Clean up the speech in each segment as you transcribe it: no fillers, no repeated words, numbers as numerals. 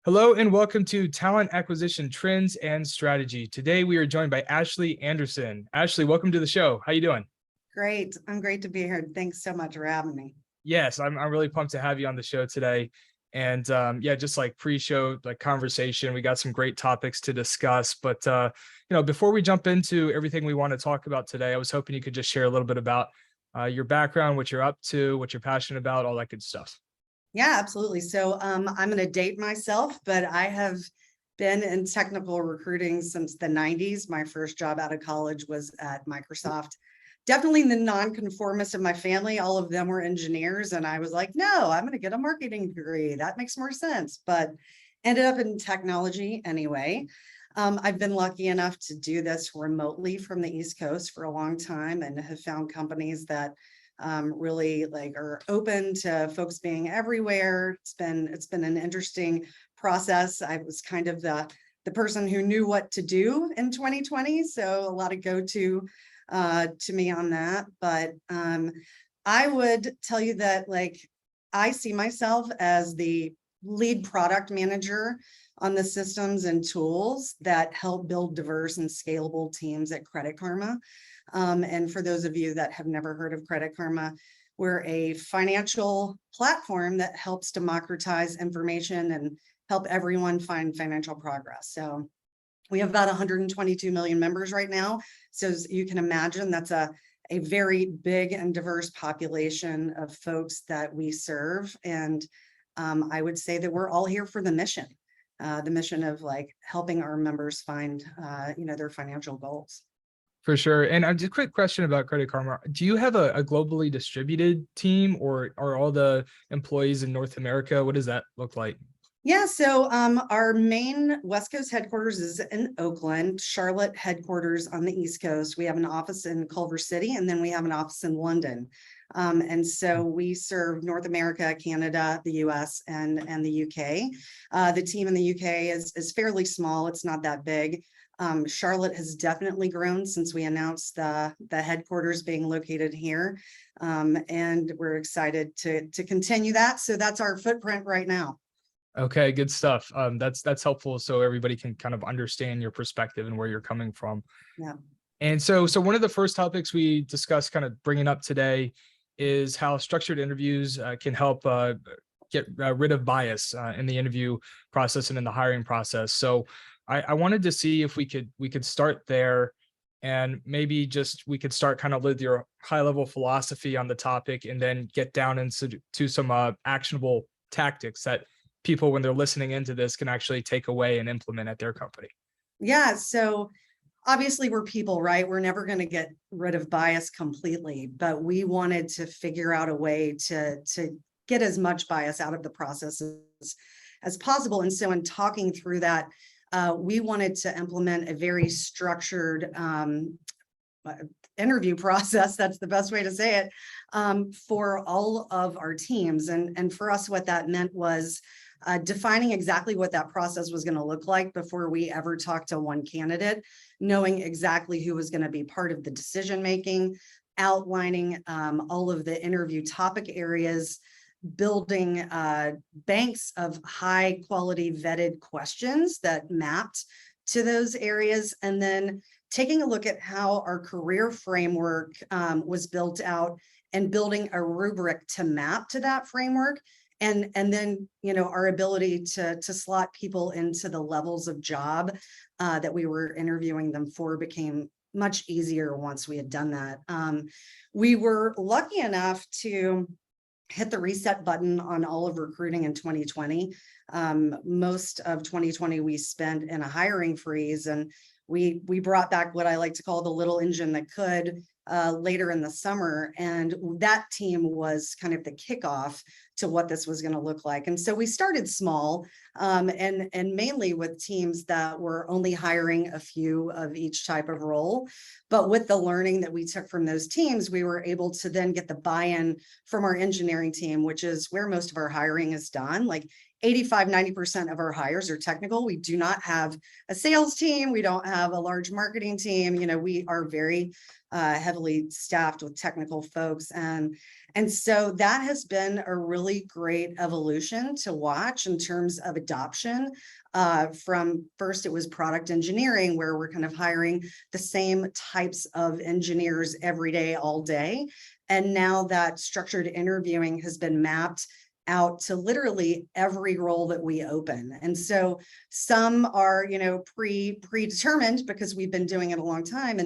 Hello and welcome to Talent Acquisition Trends and Strategy. Today we are joined by Ashleigh Anderson. Ashleigh, welcome to the show. How you doing? Great. I'm great to be here. Thanks so much for having me. Yes, I'm really pumped to have you on the show today. And yeah, just like pre-show like conversation, we got some great topics to discuss. But before we jump into everything we want to talk about today, I was hoping you could just share a little bit about your background, what you're up to, what you're passionate about, all that good stuff. Yeah, absolutely. So I'm going to date myself, but I have been in technical recruiting since the 90s. My first job out of college was at Microsoft. Definitely the nonconformist of my family. All of them were engineers. And I was like, no, I'm going to get a marketing degree. That makes more sense. But ended up in technology anyway. I've been lucky enough to do this remotely from the East Coast for a long time and have found companies that really are open to folks being everywhere. It's been an interesting process. I was kind of the person who knew what to do in 2020, so a lot of go-to to me on that. But I would tell you that I see myself as the lead product manager on the systems and tools that help build diverse and scalable teams at Credit Karma. And for those of you that have never heard of Credit Karma, we're a financial platform that helps democratize information and help everyone find financial progress. So we have about 122 million members right now. So as you can imagine, that's a very big and diverse population of folks that we serve. And I would say that we're all here for the mission of helping our members find, their financial goals. For sure. And just a quick question about Credit Karma. Do you have a globally distributed team, or are all the employees in North America? What does that look like? Yeah, so our main West Coast headquarters is in Oakland, Charlotte headquarters on the East Coast. We have an office in Culver City, and then we have an office in London. And so we serve North America, Canada, the US, and the UK. The team in the UK is fairly small. It's not that big. Charlotte has definitely grown since we announced the headquarters being located here. And we're excited to continue that. So that's our footprint right now. Okay, good stuff. That's helpful so everybody can kind of understand your perspective and where you're coming from. Yeah. And so one of the first topics we discussed kind of bringing up today is how structured interviews can help get rid of bias in the interview process and in the hiring process. So I wanted to see if we could start there, and maybe just we could start kind of with your high level philosophy on the topic, and then get down into some actionable tactics that people, when they're listening into this, can actually take away and implement at their company. Yeah. So obviously we're people, right? We're never going to get rid of bias completely, but we wanted to figure out a way to get as much bias out of the process as possible. And so in talking through that, we wanted to implement a very structured interview process. That's the best way to say it, for all of our teams. And for us, what that meant was defining exactly what that process was going to look like before we ever talked to one candidate, knowing exactly who was going to be part of the decision making, outlining all of the interview topic areas, building banks of high quality vetted questions that mapped to those areas, and then taking a look at how our career framework was built out and building a rubric to map to that framework. And then, our ability to slot people into the levels of job that we were interviewing them for became much easier once we had done that. We were lucky enough to hit the reset button on all of recruiting in 2020. Most of 2020 we spent in a hiring freeze, and we brought back what I like to call the little engine that could later in the summer. And that team was kind of the kickoff to what this was going to look like. And so we started small, and mainly with teams that were only hiring a few of each type of role. But with the learning that we took from those teams, we were able to then get the buy-in from our engineering team, which is where most of our hiring is done. Like 85-90% of our hires are technical. We do not have a sales team. We don't have a large marketing team. You know, we are very heavily staffed with technical folks. And so that has been a really great evolution to watch in terms of adoption. From first, it was product engineering, where we're kind of hiring the same types of engineers every day, all day. And now that structured interviewing has been mapped out to literally every role that we open. And so some are, you know, predetermined because we've been doing it a long time.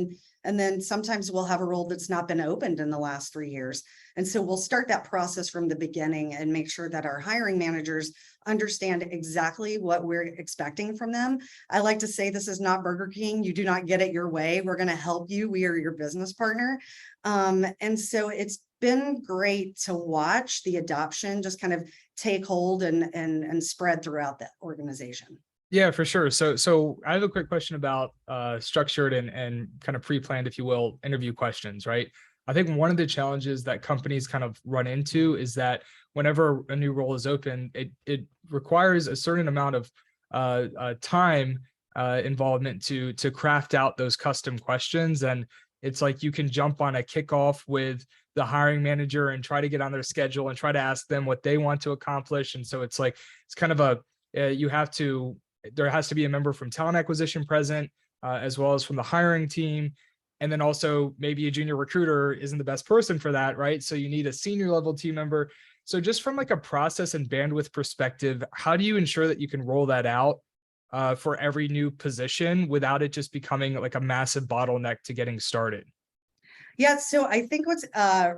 And then sometimes we'll have a role that's not been opened in the last 3 years. And so we'll start that process from the beginning and make sure that our hiring managers understand exactly what we're expecting from them. I like to say, this is not Burger King. You do not get it your way. We're going to help you. We are your business partner. And so it's been great to watch the adoption just kind of take hold and spread throughout the organization. Yeah, for sure. So I have a quick question about structured and kind of pre-planned, if you will, interview questions, right? I think one of the challenges that companies kind of run into is that whenever a new role is open, it requires a certain amount of time involvement to craft out those custom questions. And it's like you can jump on a kickoff with the hiring manager and try to get on their schedule and try to ask them what they want to accomplish. And so it's like, it's kind of there has to be a member from talent acquisition present, as well as from the hiring team. And then also maybe a junior recruiter isn't the best person for that, right? So you need a senior level team member. So just from like a process and bandwidth perspective, how do you ensure that you can roll that out for every new position without it just becoming like a massive bottleneck to getting started? Yeah, so I think what's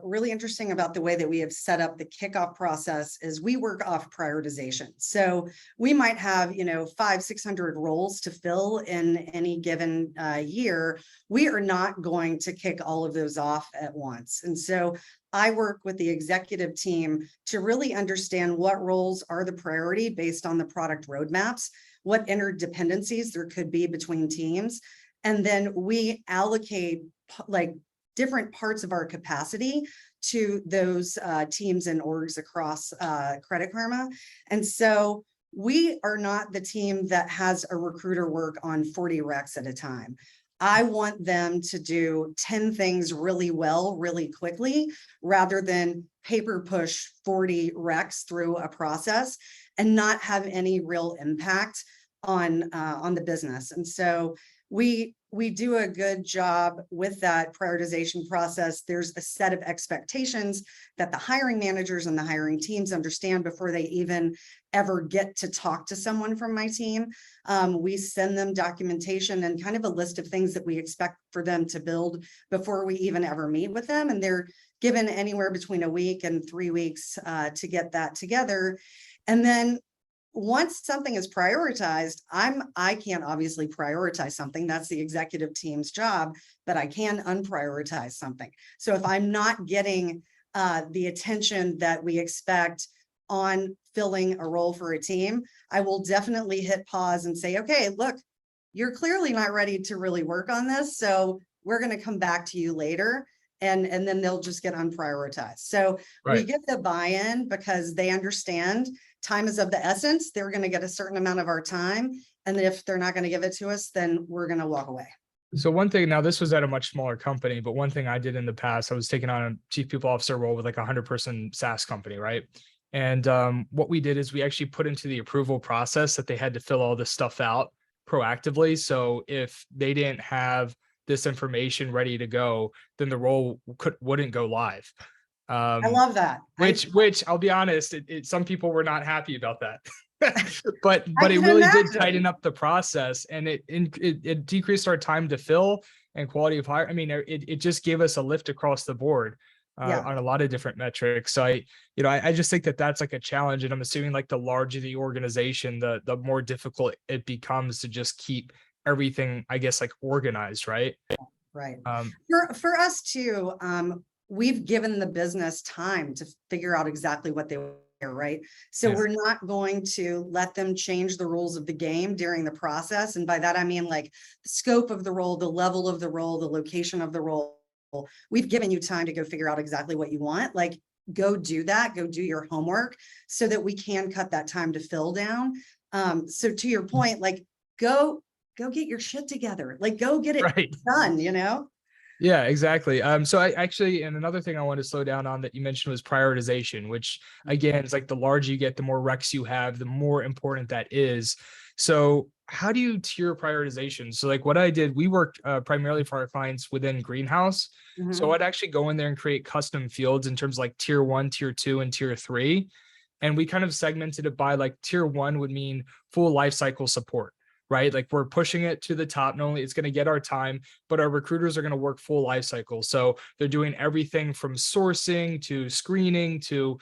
really interesting about the way that we have set up the kickoff process is we work off prioritization. So we might have, you know, 500-600 roles to fill in any given year. We are not going to kick all of those off at once. And so I work with the executive team to really understand what roles are the priority based on the product roadmaps, what interdependencies there could be between teams. And then we allocate like different parts of our capacity to those teams and orgs across Credit Karma. And so we are not the team that has a recruiter work on 40 recs at a time. I want them to do 10 things really well, really quickly, rather than paper push 40 recs through a process and not have any real impact on the business. And so we do a good job with that prioritization process. There's a set of expectations that the hiring managers and the hiring teams understand before they even ever get to talk to someone from my team. We send them documentation and kind of a list of things that we expect for them to build before we even ever meet with them. And they're given anywhere between a week and 3 weeks to get that together. And then once something is prioritized, I can't obviously prioritize something. That's the executive team's job, but I can unprioritize something. So if I'm not getting the attention that we expect on filling a role for a team, I will definitely hit pause and say, okay, look, you're clearly not ready to really work on this. So we're going to come back to you later. And then they'll just get unprioritized. So we get the buy-in because they understand time is of the essence. They're going to get a certain amount of our time. And if they're not going to give it to us, then we're going to walk away. So one thing, now this was at a much smaller company, but one thing I did in the past, I was taking on a chief people officer role with like a 100-person SaaS company, right? And what we did is we actually put into the approval process that they had to fill all this stuff out proactively. So if they didn't have this information ready to go, then the role wouldn't go live. I love that. Which I'll be honest, some people were not happy about that. but it really did tighten up the process, and it decreased our time to fill and quality of hire. I mean, it just gave us a lift across the board on a lot of different metrics. So I just think that that's like a challenge, and I'm assuming like the larger the organization, the more difficult it becomes to just keep everything, I guess, like organized, right? Right. For us too, we've given the business time to figure out exactly what they were, right? So we're not going to let them change the rules of the game during the process. And by that, I mean like the scope of the role, the level of the role, the location of the role. We've given you time to go figure out exactly what you want. Like, go do that, go do your homework so that we can cut that time to fill down. So to your point, like go get your shit together, like go get it Right. done, you know? Yeah, exactly. So I actually, and another thing I wanted to slow down on that you mentioned was prioritization, which again, is like the larger you get, the more recs you have, the more important that is. So how do you tier prioritization? So like what I did, we worked primarily for our clients within Greenhouse. So Mhm. I'd actually go in there and create custom fields in terms of like tier 1, tier 2, and tier 3. And we kind of segmented it by like tier 1 would mean full life cycle support, right? Like we're pushing it to the top. Not only it's going to get our time, but our recruiters are going to work full life cycle. So they're doing everything from sourcing to screening to,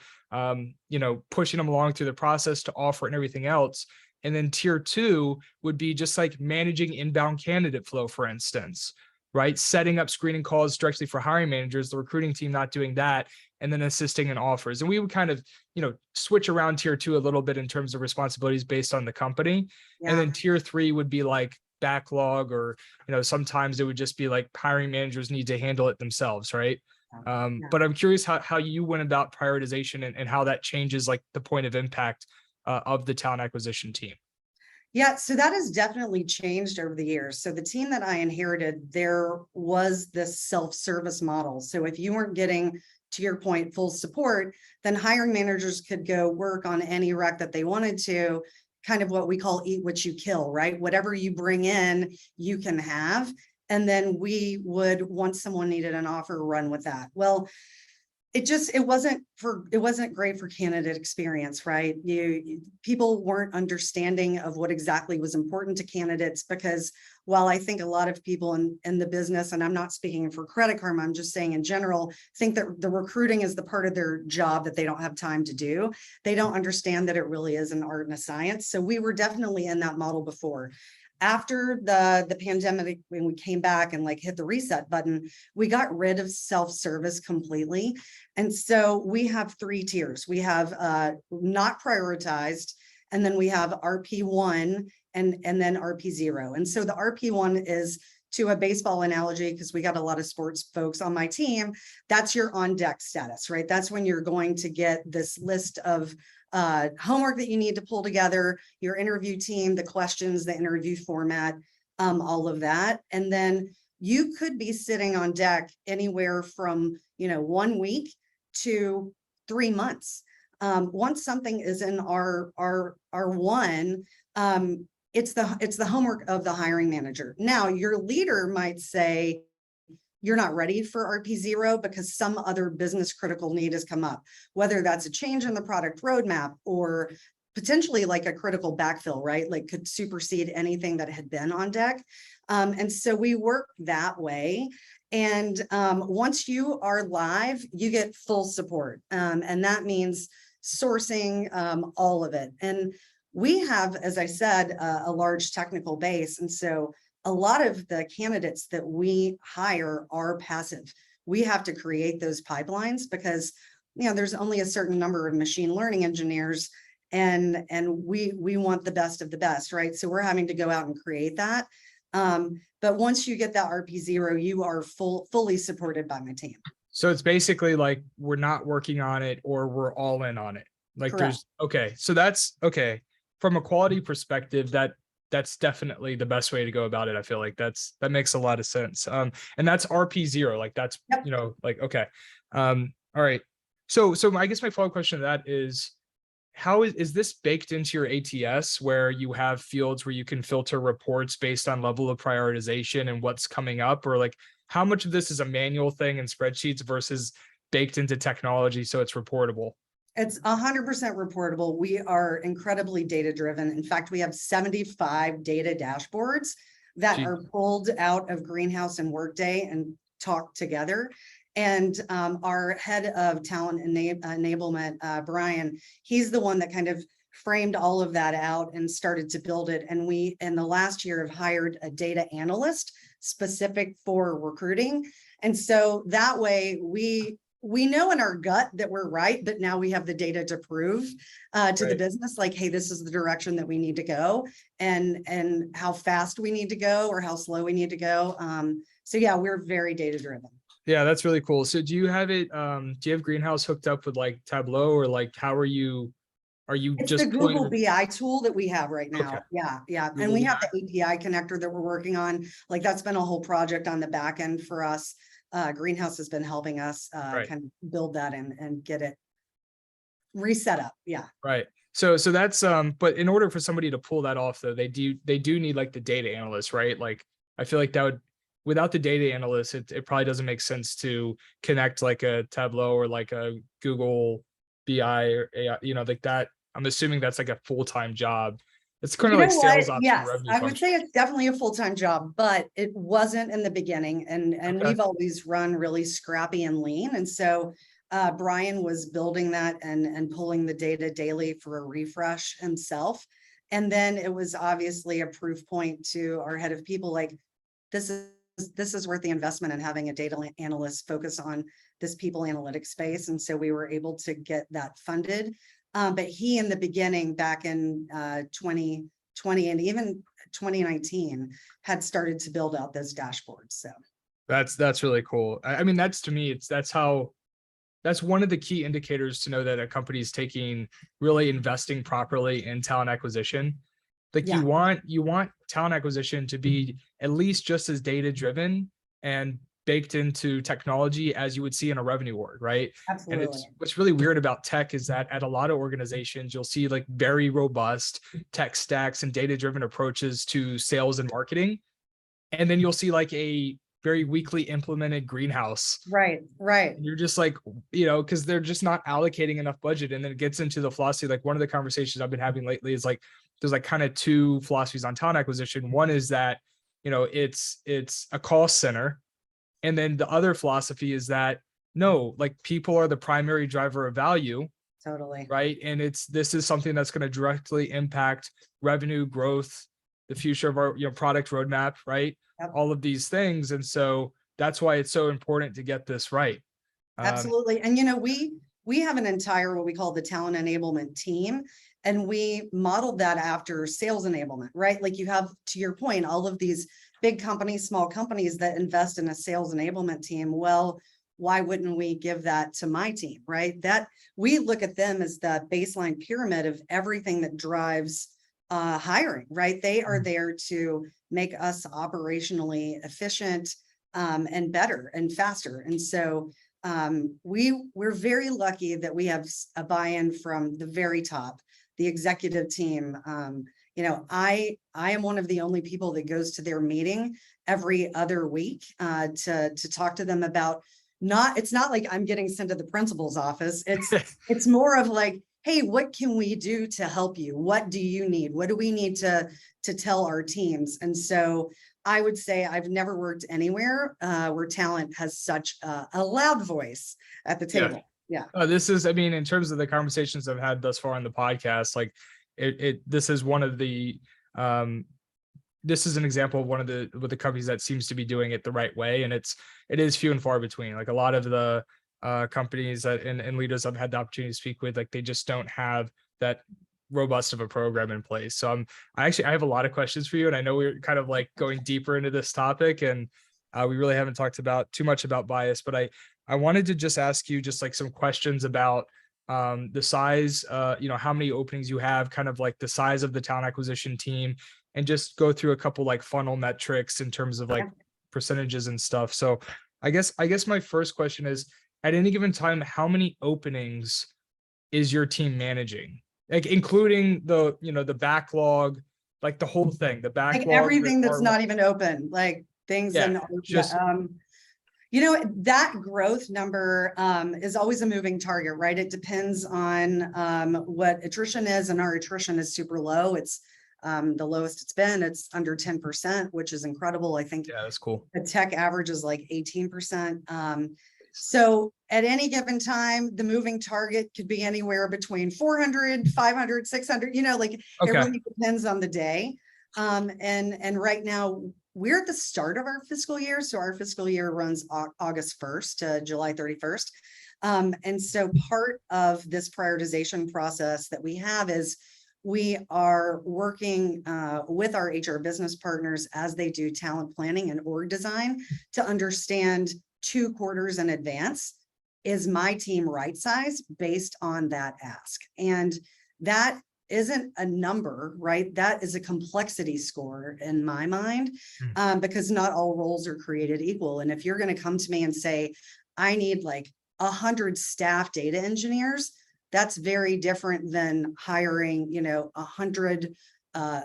pushing them along through the process to offer and everything else. And then tier 2 would be just like managing inbound candidate flow, for instance, right? Setting up screening calls directly for hiring managers, the recruiting team not doing that, and then assisting in offers. And we would kind of, switch around tier 2 a little bit in terms of responsibilities based on the company. And Yeah. then tier 3 would be like backlog, or, sometimes it would just be like hiring managers need to handle it themselves, right? Yeah. But I'm curious how you went about prioritization and how that changes like the point of impact of the talent acquisition team. Yeah, so that has definitely changed over the years. So the team that I inherited, there was this self-service model. So if you weren't getting, to your point, full support, then hiring managers could go work on any rec that they wanted to, kind of what we call eat what you kill, right? Whatever you bring in, you can have. And then we would, once someone needed an offer, run with that. Well, it wasn't great for candidate experience, right? People weren't understanding of what exactly was important to candidates, because while I think a lot of people in the business, and I'm not speaking for Credit Karma, I'm just saying in general, think that the recruiting is the part of their job that they don't have time to do. They don't understand that it really is an art and a science. So we were definitely in that model before. After the pandemic, when we came back and like hit the reset button, we got rid of self-service completely. And so we have 3 tiers. We have not prioritized, and then we have RP1 and then RP0. And so the RP1 is, to a baseball analogy, because we got a lot of sports folks on my team, that's your on deck status, right? That's when you're going to get this list of homework that you need to pull together, your interview team, the questions, the interview format, all of that. And then you could be sitting on deck anywhere from, 1 week to 3 months. Once something is in our one, it's the homework of the hiring manager. Now, your leader might say, you're not ready for RP0 because some other business critical need has come up, whether that's a change in the product roadmap or potentially like a critical backfill, right? Like could supersede anything that had been on deck. And so we work that way. And once you are live, you get full support. And that means sourcing, all of it. And we have, as I said, a large technical base. And so a lot of the candidates that we hire are passive. We have to create those pipelines because, there's only a certain number of machine learning engineers, and we want the best of the best, right? So we're having to go out and create that. But once you get that RP0, you are fully supported by my team. So it's basically like we're not working on it or we're all in on it. Like Correct. so that's okay. From a quality perspective, that's definitely the best way to go about it. I feel like that makes a lot of sense. And that's RP0. Like that's, Yep. Okay. All right. So I guess my follow-up question to that is, how is this baked into your ATS, where you have fields where you can filter reports based on level of prioritization and what's coming up? Or like how much of this is a manual thing in spreadsheets versus baked into technology so it's reportable? It's 100% reportable. We are incredibly data driven. In fact, we have 75 data dashboards that are pulled out of Greenhouse and Workday and talk together. And our head of talent enablement, Brian, he's the one that kind of framed all of that out and started to build it. And we, in the last year, have hired a data analyst specific for recruiting. And so that way we know in our gut that we're right, but now we have the data to prove to the business, like, hey, this is the direction that we need to go, and how fast we need to go or how slow we need to go. So yeah, we're very data driven. Yeah, that's really cool. So do you have it, do you have Greenhouse hooked up with like Tableau, or like how are you It's the just pulling Google the, BI tool that we have right okay, now. Yeah, yeah. And Google we BI? have the API connector that we're working on. Like that's been a whole project on the back end for us. Greenhouse has been helping us Right. kind of build that and get it reset up. Yeah. Right. So that's but in order for somebody to pull that off though, they do need like the data analyst, right? Like I feel like that would, without the data analyst, it probably doesn't make sense to connect like a Tableau or like a Google BI or AI, like that. I'm assuming that's like a full-time job. It's kind You of like know what? sales ops and Yes, revenue I would function. say it's definitely a full-time job, but it wasn't in the beginning. And Okay. we've always run really scrappy and lean. And so Brian was building that and pulling the data daily for a refresh himself. And then it was obviously a proof point to our head of people, like this is worth the investment in having a data analyst focus on this people analytics space. And so we were able to get that funded. But he, in the beginning, back in 2020 and even 2019, had started to build out those dashboards. So That's really cool. I mean, that's, to me, that's one of the key indicators to know that a company is really investing properly in talent acquisition. Like yeah, you want talent acquisition to be at least just as data driven and baked into technology as you would see in a revenue org, right? And absolutely. it's, what's really weird about tech is that at a lot of organizations, you'll see like very robust tech stacks and data driven approaches to sales and marketing. And then you'll see like a very weakly implemented greenhouse. Right, right. And you're just like, because they're just not allocating enough budget. And then it gets into the philosophy. Like one of the conversations I've been having lately is like, there's like kind of two philosophies on talent acquisition. One is that, it's a cost center. And then the other philosophy is that no, like people are the primary driver of value, Totally. right? And this is something that's going to directly impact revenue growth, the future of our product roadmap, right? Yep. All of these things. And so that's why it's so important to get this right. Um, Absolutely. And we have an entire what we call the talent enablement team. And we modeled that after sales enablement, right? Like you have, to your point, all of these big companies, small companies that invest in a sales enablement team. Well, why wouldn't we give that to my team, right? That we look at them as the baseline pyramid of everything that drives hiring, right? They are there to make us operationally efficient and better and faster. And so we're very lucky that we have a buy-in from the very top, the executive team. I am one of the only people that goes to their meeting every other week to talk to them about it's not like I'm getting sent to the principal's office. It's more of like, hey, what can we do to help you? What do you need? What do we need to tell our teams? And so I would say I've never worked anywhere where talent has such a loud voice at the yeah. table. Yeah. This is, I mean, in terms of the conversations I've had thus far on the podcast, like this is one of the, this is an example of one of the companies that seems to be doing it the right way. And it is few and far between. Like a lot of the companies that and leaders I've had the opportunity to speak with, like they just don't have that robust of a program in place. So I have a lot of questions for you, and I know we're kind of like going deeper into this topic, and we really haven't talked about too much about bias, but I wanted to just ask you just like some questions about the size, how many openings you have, kind of like the size of the talent acquisition team, and just go through a couple like funnel metrics in terms of like percentages and stuff. So I guess my first question is, at any given time, how many openings is your team managing? Like including the backlog, like the whole thing, the Like backlog, everything that's not even open, like things yeah, and just that growth number is always a moving target, right? It depends on what attrition is, and our attrition is super low. It's the lowest it's been. It's under 10%, which is incredible. I think yeah, that's cool. the tech average is like 18%. So at any given time, the moving target could be anywhere between 400, 500, 600, like it Okay. really depends on the day. And right now we're at the start of our fiscal year. So our fiscal year runs August 1st to July 31st. And so part of this prioritization process that we have is we are working with our HR business partners as they do talent planning and org design to understand 2 quarters in advance, is my team right size based on that ask? And that isn't a number, right? That is a complexity score in my mind, because not all roles are created equal. And if you're going to come to me and say, I need like 100 staff data engineers, that's very different than hiring, 100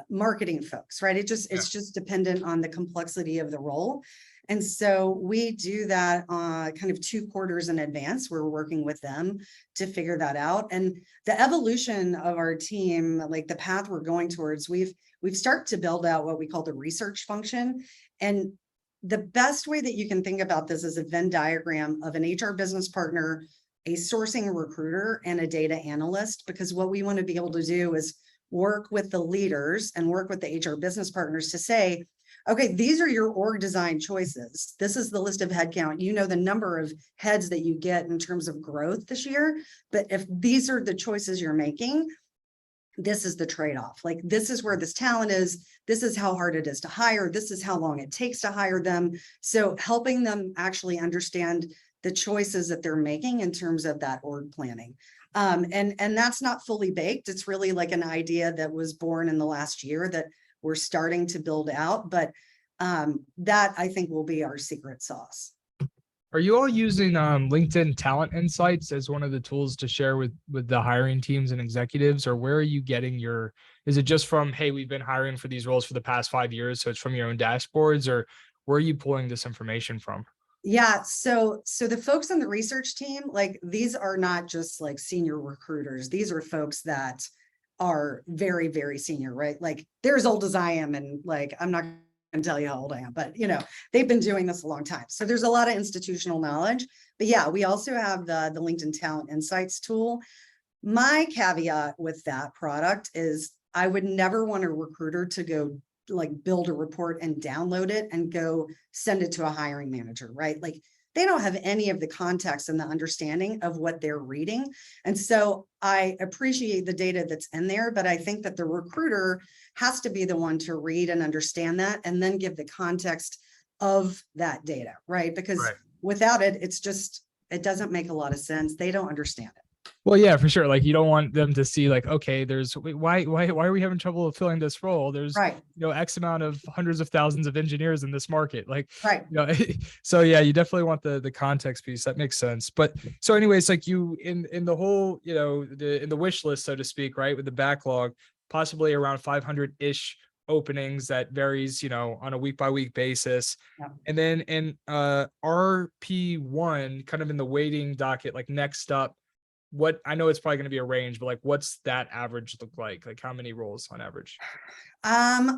marketing folks, right? It's just dependent on the complexity of the role. And so we do that kind of 2 quarters in advance. We're working with them to figure that out. And the evolution of our team, like the path we're going towards, we've started to build out what we call the research function. And the best way that you can think about this is a Venn diagram of an HR business partner, a sourcing recruiter, and a data analyst, because what we want to be able to do is work with the leaders and work with the HR business partners to say, okay, these are your org design choices. This is the list of headcount. You know the number of heads that you get in terms of growth this year. But if these are the choices you're making, this is the trade-off. Like, this is where this talent is. This is how hard it is to hire. This is how long it takes to hire them. So helping them actually understand the choices that they're making in terms of that org planning. And that's not fully baked. It's really like an idea that was born in the last year that we're starting to build out, but that I think will be our secret sauce. Are you all using LinkedIn Talent Insights as one of the tools to share with the hiring teams and executives, or where are you getting is it just from, hey, we've been hiring for these roles for the past 5 years, so it's from your own dashboards, or where are you pulling this information from? Yeah, so the folks on the research team, like, these are not just like senior recruiters. These are folks that are very, very senior, right? Like, they're as old as I am, and like, I'm not going to tell you how old I am, but they've been doing this a long time. So there's a lot of institutional knowledge. But yeah, we also have the LinkedIn Talent Insights tool. My caveat with that product is I would never want a recruiter to go like build a report and download it and go send it to a hiring manager, right? Like, they don't have any of the context and the understanding of what they're reading. And so I appreciate the data that's in there, but I think that the recruiter has to be the one to read and understand that and then give the context of that data, right? Because without it, it doesn't make a lot of sense. They don't understand it. Well, yeah, for sure. Like, you don't want them to see like, okay, why are we having trouble filling this role? There's, X amount of hundreds of thousands of engineers in this market. Like, so yeah, you definitely want the context piece. That makes sense. But so anyways, like, you in the whole, in the wish list, so to speak, right, with the backlog, possibly around 500-ish openings that varies, on a week by week basis. And then in RP1, kind of in the waiting docket, like next up, what I know it's probably going to be a range, but like, what's that average look like? Like, how many roles on average? I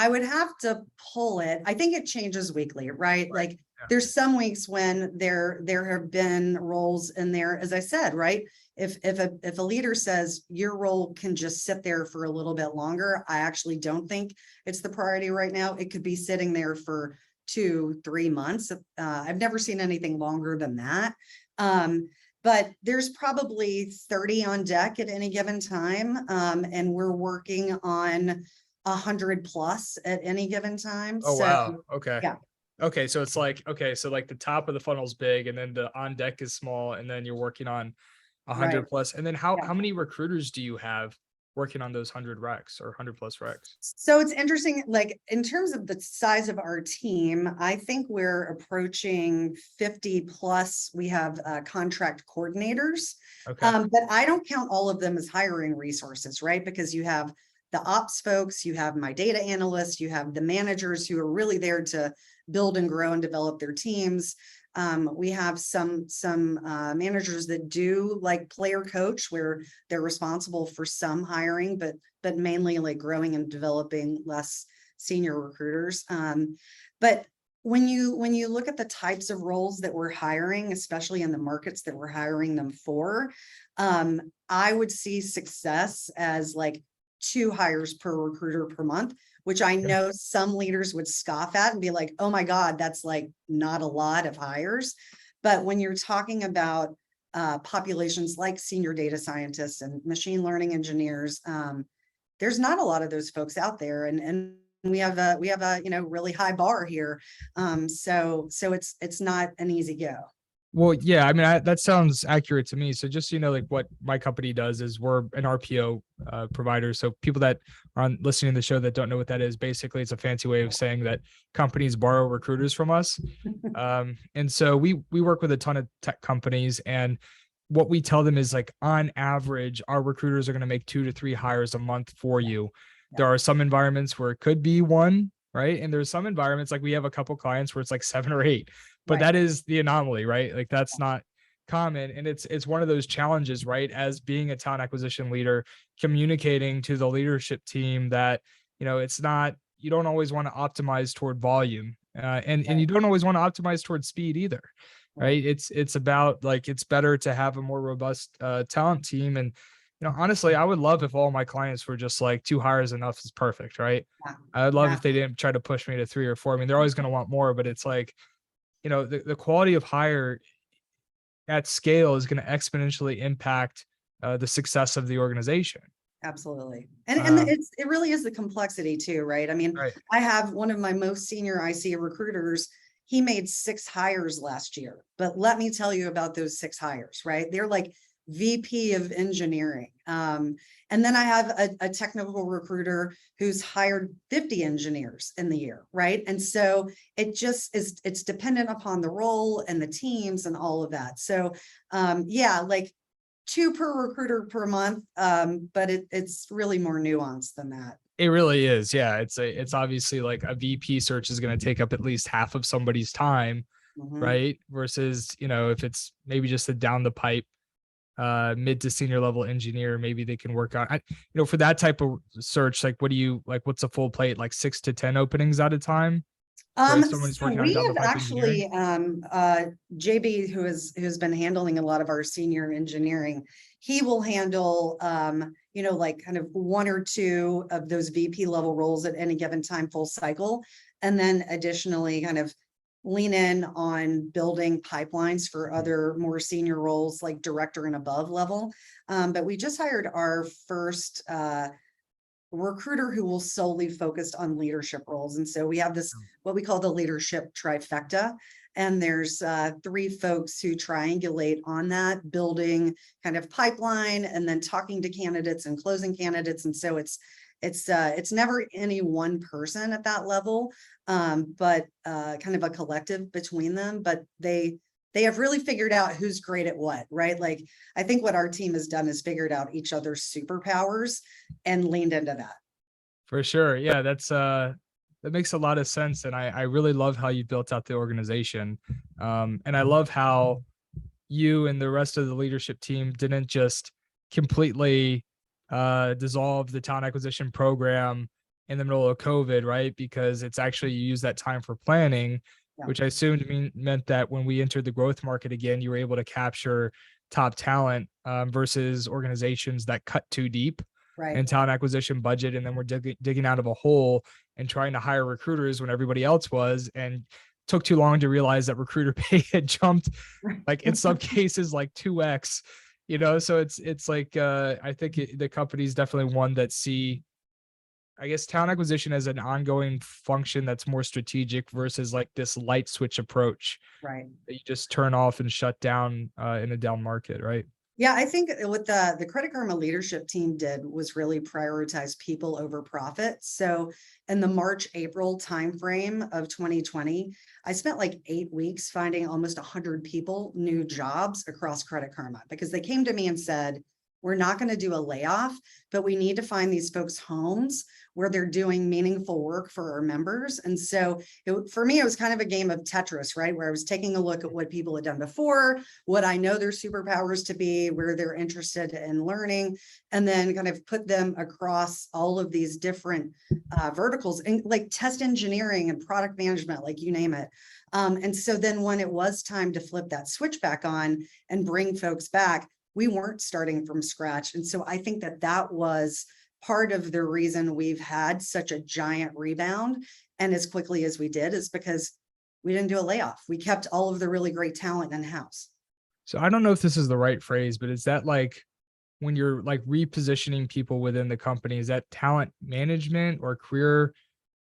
would have to pull it. I think it changes weekly, right? Like, there's some weeks when there have been roles in there, as I said, right? If a leader says your role can just sit there for a little bit longer, I actually don't think it's the priority right now. It could be sitting there for 2-3 months. I've never seen anything longer than that. But there's probably 30 on deck at any given time. And we're working on 100 plus at any given time. Oh, wow. Okay. Yeah. Okay. So it's like, so like the top of the funnel is big and then the on deck is small, and then you're working on 100 plus. And then how many recruiters do you have working on those 100 recs or 100 plus recs? So it's interesting, like, in terms of the size of our team, I think we're approaching 50 plus. We have contract coordinators, but I don't count all of them as hiring resources, right? Because you have the ops folks, you have my data analysts, you have the managers who are really there to build and grow and develop their teams. We have some managers that do like player coach, where they're responsible for some hiring, but mainly like growing and developing less senior recruiters. But when you look at the types of roles that we're hiring, especially in the markets that we're hiring them for, I would see success as like 2 hires per recruiter per month, which I know some leaders would scoff at and be like, oh my God, that's like not a lot of hires. But when you're talking about populations like senior data scientists and machine learning engineers, there's not a lot of those folks out there. And we have a really high bar here. So it's not an easy go. Well, yeah, I mean, that sounds accurate to me. So just, like what my company does is we're an RPO provider. So people that are listening to the show that don't know what that is, basically it's a fancy way of saying that companies borrow recruiters from us. And so we work with a ton of tech companies, and what we tell them is like, on average, our recruiters are going to make 2 to 3 hires a month for you. There are some environments where it could be one, right? And there's some environments, like we have a couple clients where it's like 7 or 8, but Right. that is the anomaly, right? Like that's not common. And it's one of those challenges, right? As being a talent acquisition leader, communicating to the leadership team that, it's not, you don't always want to optimize toward volume. And you don't always want to optimize towards speed either, right? It's about, like, it's better to have a more robust talent team. And honestly, I would love if all my clients were just like 2 hires enough is perfect, right? Yeah. I'd love Yeah. if they didn't try to push me to 3 or 4. I mean, they're always going to want more, but it's like, the quality of hire at scale is going to exponentially impact the success of the organization. Absolutely. And Um, it really is the complexity too, right? I mean, right. I have one of my most senior IC recruiters. He made 6 hires last year, but let me tell you about those 6 hires, right? They're like VP of engineering. And then I have a technical recruiter who's hired 50 engineers in the year, right? And so it just is, it's dependent upon the role and the teams and all of that. So yeah, like 2 per recruiter per month. But it's really more nuanced than that. It really is. Yeah. It's obviously like a VP search is going to take up at least half of somebody's time, Mhm. right? Versus, if it's maybe just a down the pipe mid to senior level engineer, maybe they can work on, for that type of search. Like, what do you like? What's a full plate? Like 6 to 10 openings at a time for if someone's So working on we down the have pipe engineering? actually, JB, who's been handling a lot of our senior engineering, he will handle, like kind of 1 or 2 of those VP level roles at any given time, full cycle. And then additionally kind of lean in on building pipelines for other more senior roles like director and above level. But we just hired our first, recruiter who will solely focus on leadership roles. And so we have this, what we call the leadership trifecta. And there's 3 folks who triangulate on that, building kind of pipeline and then talking to candidates and closing candidates. And so it's never any one person at that level, but kind of a collective between them. But they have really figured out who's great at what, right? Like, I think what our team has done is figured out each other's superpowers and leaned into that. For sure. Yeah, that makes a lot of sense. And I really love how you built out the organization. And I love how you and the rest of the leadership team didn't just completely dissolve the talent acquisition program in the middle of COVID, right? Because it's actually, you use that time for planning, Yeah. which I assumed meant that when we entered the growth market again, you were able to capture top talent versus organizations that cut too deep Right. and talent acquisition budget, and then we're digging out of a hole and trying to hire recruiters when everybody else was, and took too long to realize that recruiter pay had jumped, like in some cases like 2x. So it's like I think the company's definitely one that see, I guess, talent acquisition as an ongoing function that's more strategic versus like this light switch approach Right. that you just turn off and shut down in a down market, right? Yeah, I think what the Credit Karma leadership team did was really prioritize people over profit. So in the March, April timeframe of 2020, I spent like 8 weeks finding almost 100 people new jobs across Credit Karma, because they came to me and said, we're not going to do a layoff, but we need to find these folks homes where they're doing meaningful work for our members. And so for me, it was kind of a game of Tetris, right? Where I was taking a look at what people had done before, what I know their superpowers to be, where they're interested in learning, and then kind of put them across all of these different verticals, and like test engineering and product management, like you name it. And so then when it was time to flip that switch back on and bring folks back, we weren't starting from scratch. And so I think that was part of the reason we've had such a giant rebound and as quickly as we did, is because we didn't do a layoff. We kept all of the really great talent in house. So I don't know if this is the right phrase, but is that like, when you're like repositioning people within the company, is that talent management or career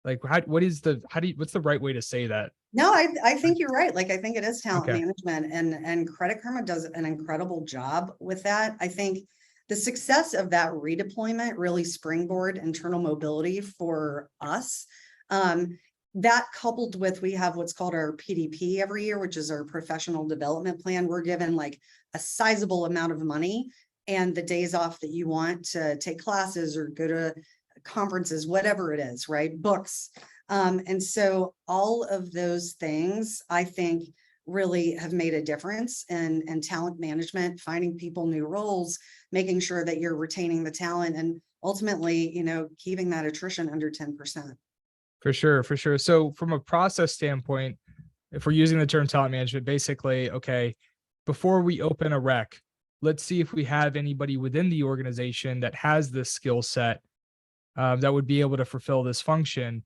Like, what's the right way to say that? No, I think you're right. Like, I think it is talent Okay. management, and Credit Karma does an incredible job with that. I think the success of that redeployment really springboard internal mobility for us. That coupled with, we have what's called our PDP every year, which is our professional development plan. We're given like a sizable amount of money and the days off that you want to take classes or go to conferences, whatever it is, right? Books. And so all of those things, I think, really have made a difference in talent management, finding people new roles, making sure that you're retaining the talent, and ultimately, keeping that attrition under 10%. For sure, for sure. So from a process standpoint, if we're using the term talent management, basically, okay, before we open a rec, let's see if we have anybody within the organization that has this skill set, that would be able to fulfill this function.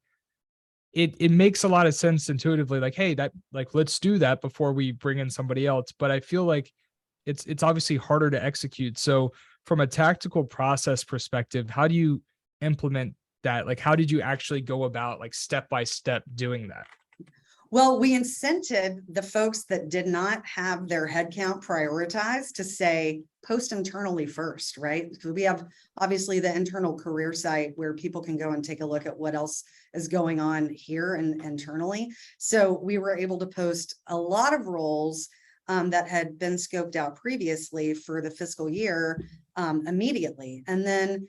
It makes a lot of sense intuitively, like, hey, let's do that before we bring in somebody else. But I feel like it's obviously harder to execute. So from a tactical process perspective, how do you implement that? Like, how did you actually go about, like, step by step doing that? Well, we incented the folks that did not have their headcount prioritized to say post internally first, right? Because we have obviously the internal career site where people can go and take a look at what else is going on here and internally. So we were able to post a lot of roles that had been scoped out previously for the fiscal year immediately. And then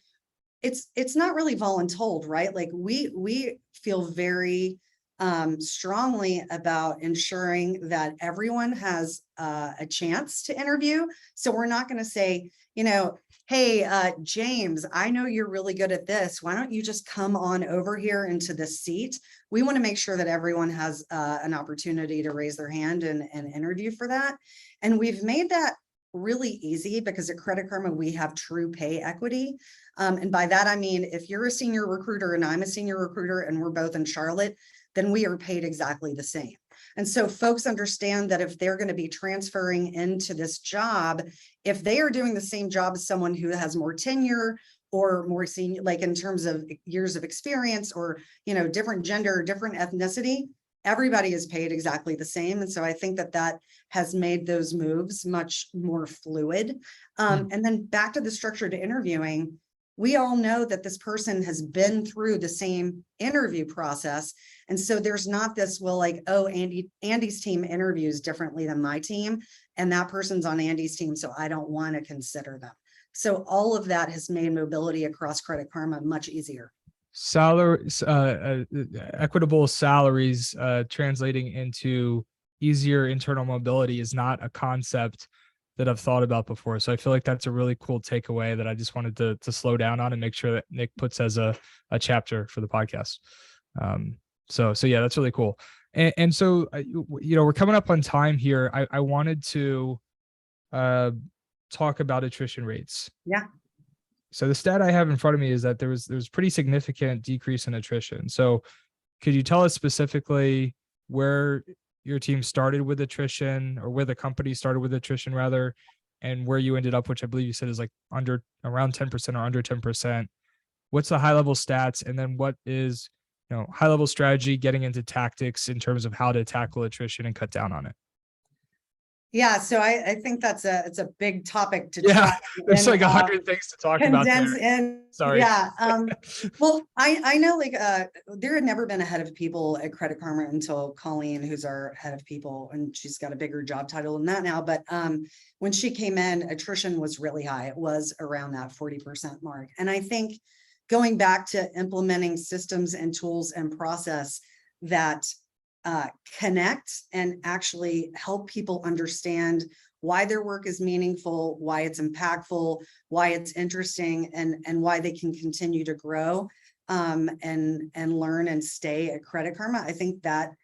it's not really voluntold, right? Like we feel very strongly about ensuring that everyone has a chance to interview. So we're not going to say, hey, James, I know you're really good at this. Why don't you just come on over here into this seat? We want to make sure that everyone has an opportunity to raise their hand and interview for that. And we've made that really easy because at Credit Karma, we have true pay equity. And by that, I mean, if you're a senior recruiter and I'm a senior recruiter and we're both in Charlotte, then we are paid exactly the same. And so folks understand that if they're going to be transferring into this job, if they are doing the same job as someone who has more tenure or more senior, like in terms of years of experience or, different gender, different ethnicity, everybody is paid exactly the same. And so I think that has made those moves much more fluid. And then back to the structured interviewing, we all know that this person has been through the same interview process. And so there's not this, well, like, oh, Andy's team interviews differently than my team, and that person's on Andy's team, so I don't want to consider them. So all of that has made mobility across Credit Karma much easier. Equitable salaries translating into easier internal mobility is not a concept that I've thought about before. So I feel like that's a really cool takeaway that I just wanted to slow down on and make sure that Nick puts as a chapter for the podcast. So yeah, that's really cool. And so, we're coming up on time here. I wanted to talk about attrition rates. Yeah. So the stat I have in front of me is that there was pretty significant decrease in attrition. So could you tell us specifically where your team started with attrition, or where the company started with attrition rather, and where you ended up, which I believe you said is like around 10% or under 10%. What's the high level stats? And then what is, high level strategy getting into tactics in terms of how to tackle attrition and cut down on it? Yeah, so I think it's a big topic to Yeah, try. there's like 100 things to talk about there. In. Sorry. Yeah. Well, I know there had never been a head of people at Credit Karma until Colleen, who's our head of people, and she's got a bigger job title than that now. But when she came in, attrition was really high. It was around that 40% mark. And I think going back to implementing systems and tools and process that connect and actually help people understand why their work is meaningful, why it's impactful, why it's interesting, and why they can continue to grow and learn and stay at Credit Karma. I think that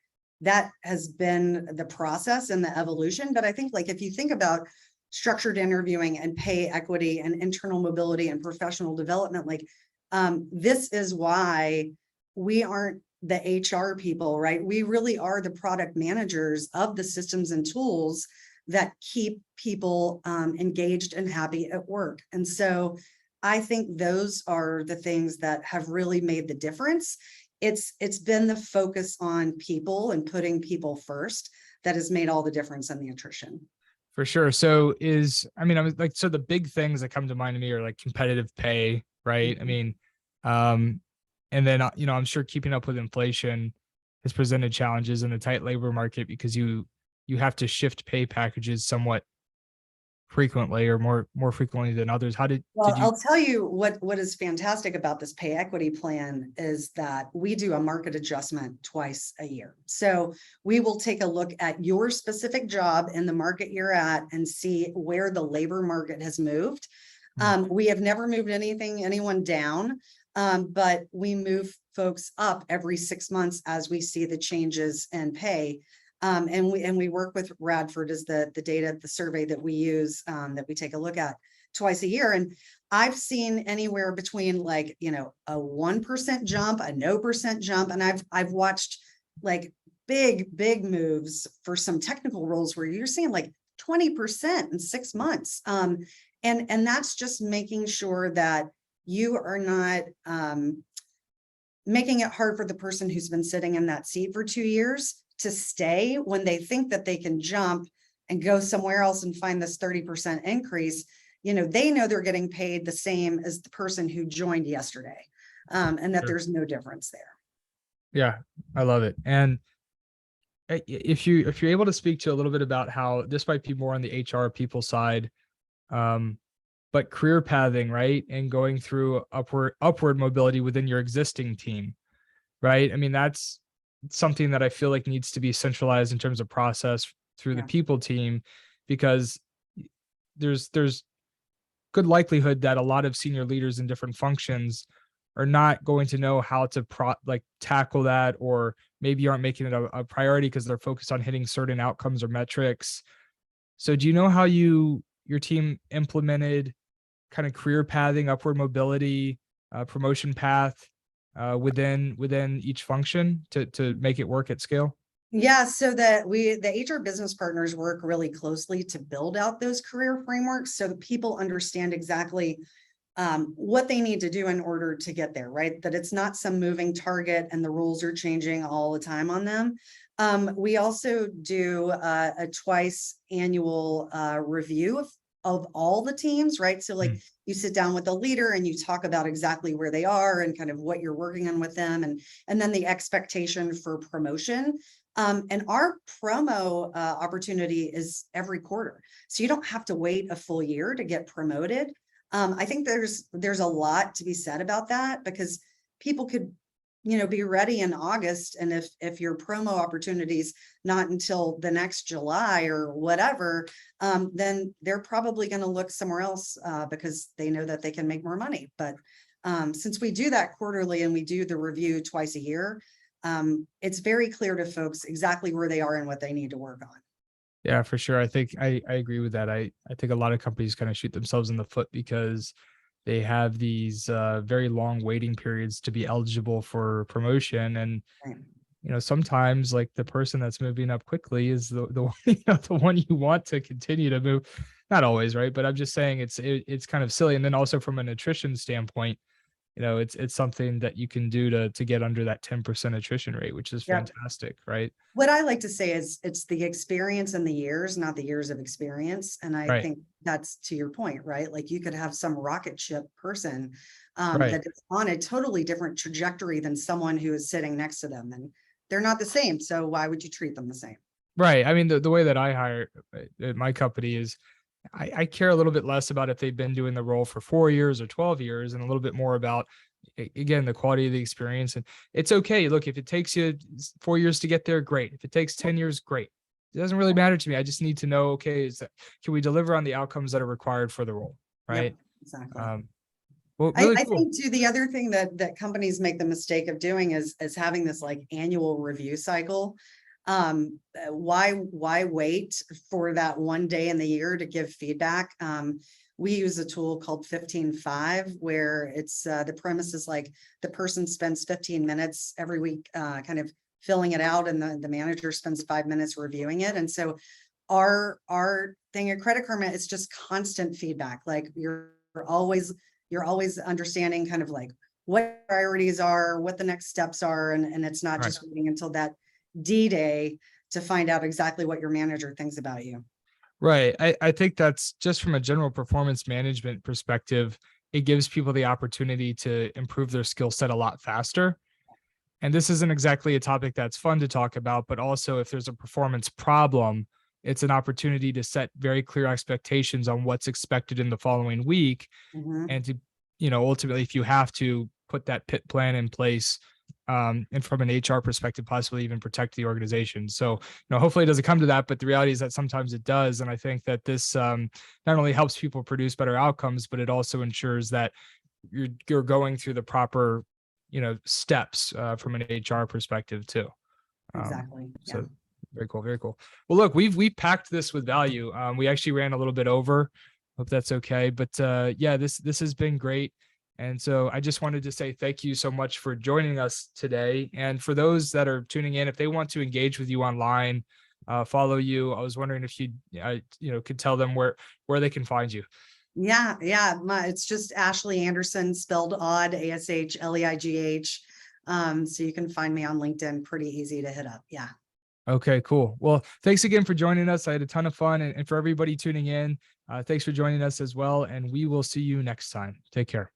has been the process and the evolution. But I think, like, if you think about structured interviewing and pay equity and internal mobility and professional development, like this is why we aren't the HR people, right? We really are the product managers of the systems and tools that keep people engaged and happy at work. And so I think those are the things that have really made the difference it's been the focus on people and putting people first that has made all the difference in the attrition. For sure. So I was like, so the big things that come to mind to me are like competitive pay, right? I mean, um, and then, I'm sure keeping up with inflation has presented challenges in the tight labor market because you have to shift pay packages somewhat frequently or more frequently than others. How did Well, you? I'll tell you what is fantastic about this pay equity plan is that we do a market adjustment twice a year. So we will take a look at your specific job in the market you're at and see where the labor market has moved. We have never moved anyone down, but we move folks up every 6 months as we see the changes in pay. And we work with Radford as the data, the survey that we use, that we take a look at twice a year. And I've seen anywhere between like, a 1% jump, a no percent jump. And I've watched like big moves for some technical roles where you're seeing like 20% in 6 months. And that's just making sure that you are not making it hard for the person who's been sitting in that seat for 2 years to stay when they think that they can jump and go somewhere else and find this 30% increase. They know they're getting paid the same as the person who joined yesterday, and that there's no difference there. Yeah, I love it. And if you're able to speak to a little bit about how this might be more on the HR people side, but career pathing, right? And going through upward mobility within your existing team, right? I mean, that's something that I feel like needs to be centralized in terms of process through the people team, because there's good likelihood that a lot of senior leaders in different functions are not going to know how to tackle that, or maybe aren't making it a priority because they're focused on hitting certain outcomes or metrics. So do you know how your team implemented kind of career pathing, upward mobility, promotion path within each function to make it work at scale? Yeah, so that the HR business partners work really closely to build out those career frameworks so that people understand exactly what they need to do in order to get there, right? That it's not some moving target and the rules are changing all the time on them. We also do a twice annual review of all the teams, right? So like you sit down with the leader and you talk about exactly where they are and kind of what you're working on with them, and then the expectation for promotion. And our promo opportunity is every quarter. So you don't have to wait a full year to get promoted. I think there's a lot to be said about that, because people could, be ready in August. And if your promo opportunities not until the next July or whatever, then they're probably going to look somewhere else because they know that they can make more money. But since we do that quarterly and we do the review twice a year, it's very clear to folks exactly where they are and what they need to work on. Yeah, for sure. I think I agree with that. I think a lot of companies kind of shoot themselves in the foot because they have these very long waiting periods to be eligible for promotion. And, sometimes like the person that's moving up quickly is the the one you want to continue to move. Not always, right? But I'm just saying it's kind of silly. And then also from an attrition standpoint, it's something that you can do to get under that 10% attrition rate, which is fantastic, right? What I like to say is it's the experience and the years, not the years of experience. And I think that's to your point, right? Like you could have some rocket ship person that is on a totally different trajectory than someone who is sitting next to them, and they're not the same. So why would you treat them the same? Right. I mean, the way that I hire at my company is I care a little bit less about if they've been doing the role for 4 years or 12 years, and a little bit more about, again, the quality of the experience. And it's okay. Look, if it takes you 4 years to get there, great. If it takes 10 years, great. It doesn't really matter to me. I just need to know, okay, can we deliver on the outcomes that are required for the role? Right. Yep, exactly. Well, really I cool. think too, the other thing that companies make the mistake of doing is having this like annual review cycle. Why wait for that one day in the year to give feedback? We use a tool called 15-5, where it's the premise is like the person spends 15 minutes every week kind of filling it out, and the manager spends 5 minutes reviewing it. And so our thing at Credit Karma is just constant feedback. Like you're always understanding kind of like what priorities are, what the next steps are, and it's not Right. just waiting until that D-Day to find out exactly what your manager thinks about you. Right. I think that's just from a general performance management perspective, it gives people the opportunity to improve their skill set a lot faster. And this isn't exactly a topic that's fun to talk about, but also if there's a performance problem, it's an opportunity to set very clear expectations on what's expected in the following week. Mhm. And to, ultimately, if you have to put that pit plan in place, and from an HR perspective, possibly even protect the organization. So, hopefully it doesn't come to that, but the reality is that sometimes it does. And I think that this not only helps people produce better outcomes, but it also ensures that you're going through the proper, steps from an HR perspective too. Exactly. Yeah. So very cool, very cool. Well, look, we've packed this with value. We actually ran a little bit over. Hope that's okay. But yeah, this has been great. And so I just wanted to say thank you so much for joining us today. And for those that are tuning in, if they want to engage with you online, follow you, I was wondering if you could tell them where they can find you. Yeah, yeah. It's just Ashleigh Anderson, spelled odd, Ashleigh. So you can find me on LinkedIn, pretty easy to hit up. Yeah. Okay, cool. Well, thanks again for joining us. I had a ton of fun. And for everybody tuning in, thanks for joining us as well. And we will see you next time. Take care.